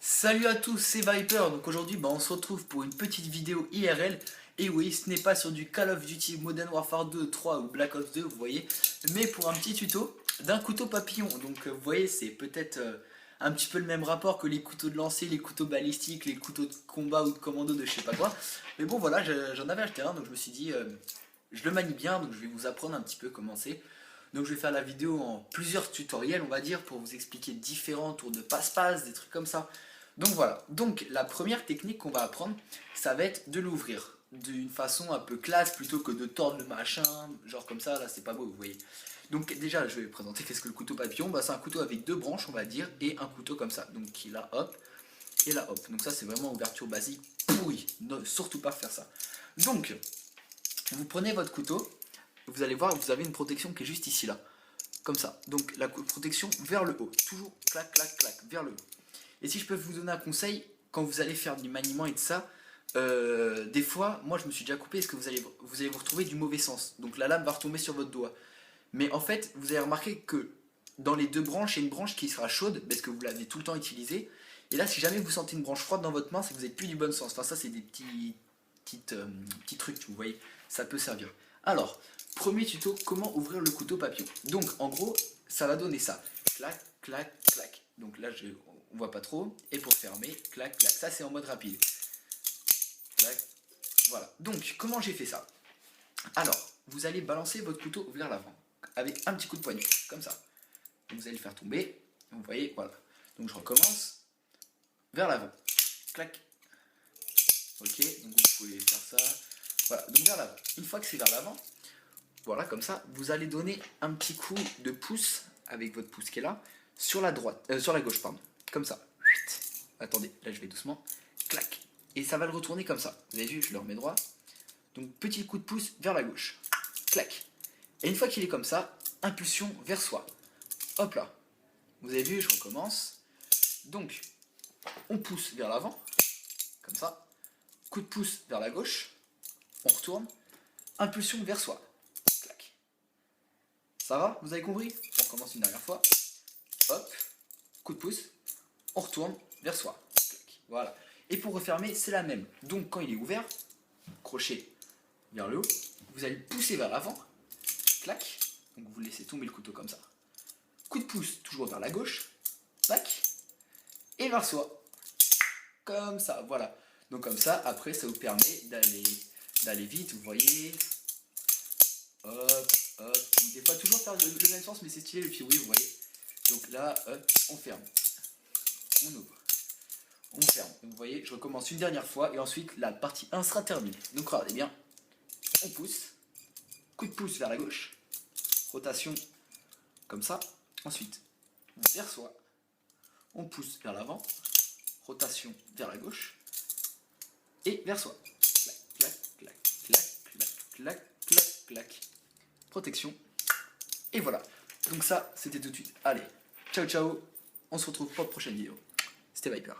Salut à tous, c'est Viper. Donc aujourd'hui, on se retrouve pour une petite vidéo IRL. Et oui, ce n'est pas sur du Call of Duty Modern Warfare 2, 3 ou Black Ops 2, vous voyez, mais pour un petit tuto d'un couteau papillon. Donc vous voyez, c'est peut-être un petit peu le même rapport que les couteaux de lancer, les couteaux balistiques, les couteaux de combat ou de commando de je sais pas quoi. Mais bon voilà, j'en avais acheté un, donc je me suis dit, je le manie bien, donc je vais vous apprendre un petit peu comment c'est. Donc je vais faire la vidéo en plusieurs tutoriels, on va dire, pour vous expliquer différents tours de passe-passe, des trucs comme ça. Donc voilà, donc la première technique qu'on va apprendre, ça va être de l'ouvrir d'une façon un peu classe plutôt que de tordre le machin, genre comme ça, là c'est pas beau, vous voyez. Donc déjà je vais présenter qu'est-ce que le couteau papillon, c'est un couteau avec deux branches on va dire, et un couteau comme ça, donc qui là hop, et là hop, donc ça c'est vraiment ouverture basique, pourri, ne surtout pas faire ça. Donc, vous prenez votre couteau, vous allez voir, vous avez une protection qui est juste ici là, comme ça, donc la protection vers le haut, toujours clac clac clac, vers le haut. Et si je peux vous donner un conseil, quand vous allez faire du maniement et de ça, des fois, moi je me suis déjà coupé parce que vous allez vous retrouver du mauvais sens. Donc la lame va retomber sur votre doigt. Mais en fait, vous allez remarquer que dans les deux branches, il y a une branche qui sera chaude parce que vous l'avez tout le temps utilisée. Et là, si jamais vous sentez une branche froide dans votre main, c'est que vous n'êtes plus du bon sens. Enfin, ça, c'est des petits trucs, vous voyez, ça peut servir. Alors, premier tuto, comment ouvrir le couteau papillon. Donc, en gros, ça va donner ça. Clac, clac, clac. Donc là, on voit pas trop. Et pour fermer, clac, clac. Ça, c'est en mode rapide. Clac. Voilà. Donc, comment j'ai fait ça? Alors, vous allez balancer votre couteau vers l'avant. Avec un petit coup de poignet. Comme ça. Donc, vous allez le faire tomber. Vous voyez, voilà. Donc, je recommence. Vers l'avant. Clac. Ok. Donc, vous pouvez faire ça. Voilà. Donc, vers l'avant. Une fois que c'est vers l'avant, voilà, comme ça, vous allez donner un petit coup de pouce avec votre pouce qui est là. Sur la droite, sur la gauche, pardon. Comme ça. Attendez, là je vais doucement. Clac. Et ça va le retourner comme ça. Vous avez vu, je le remets droit. Donc petit coup de pouce vers la gauche. Clac. Et une fois qu'il est comme ça, impulsion vers soi. Hop là. Vous avez vu, je recommence. Donc, on pousse vers l'avant. Comme ça. Coup de pouce vers la gauche. On retourne. Impulsion vers soi. Clac. Ça va? Vous avez compris? On recommence une dernière fois. Hop. Coup de pouce. On retourne vers soi. Clac. Voilà. Et pour refermer, c'est la même. Donc quand il est ouvert, crochet vers le haut, vous allez pousser vers l'avant. Clac. Donc vous laissez tomber le couteau comme ça. Coup de pouce toujours vers la gauche. Clac. Et vers soi. Comme ça, voilà. Donc comme ça, après, ça vous permet d'aller vite, vous voyez. Hop, hop. Des fois, toujours faire le même sens, mais c'est stylé le fil, vous voyez. Donc là, hop, on ferme. On ouvre. On ferme. Donc vous voyez, je recommence une dernière fois et ensuite la partie 1 sera terminée. Donc regardez bien. On pousse. Coup de pouce vers la gauche. Rotation comme ça. Ensuite, vers soi. On pousse vers l'avant. Rotation vers la gauche. Et vers soi. Clac, clac, clac, clac, clac, clac, clac, clac. Protection. Et voilà. Donc ça, c'était tout de suite. Allez, ciao ciao. On se retrouve pour la prochaine vidéo. C'était Viper.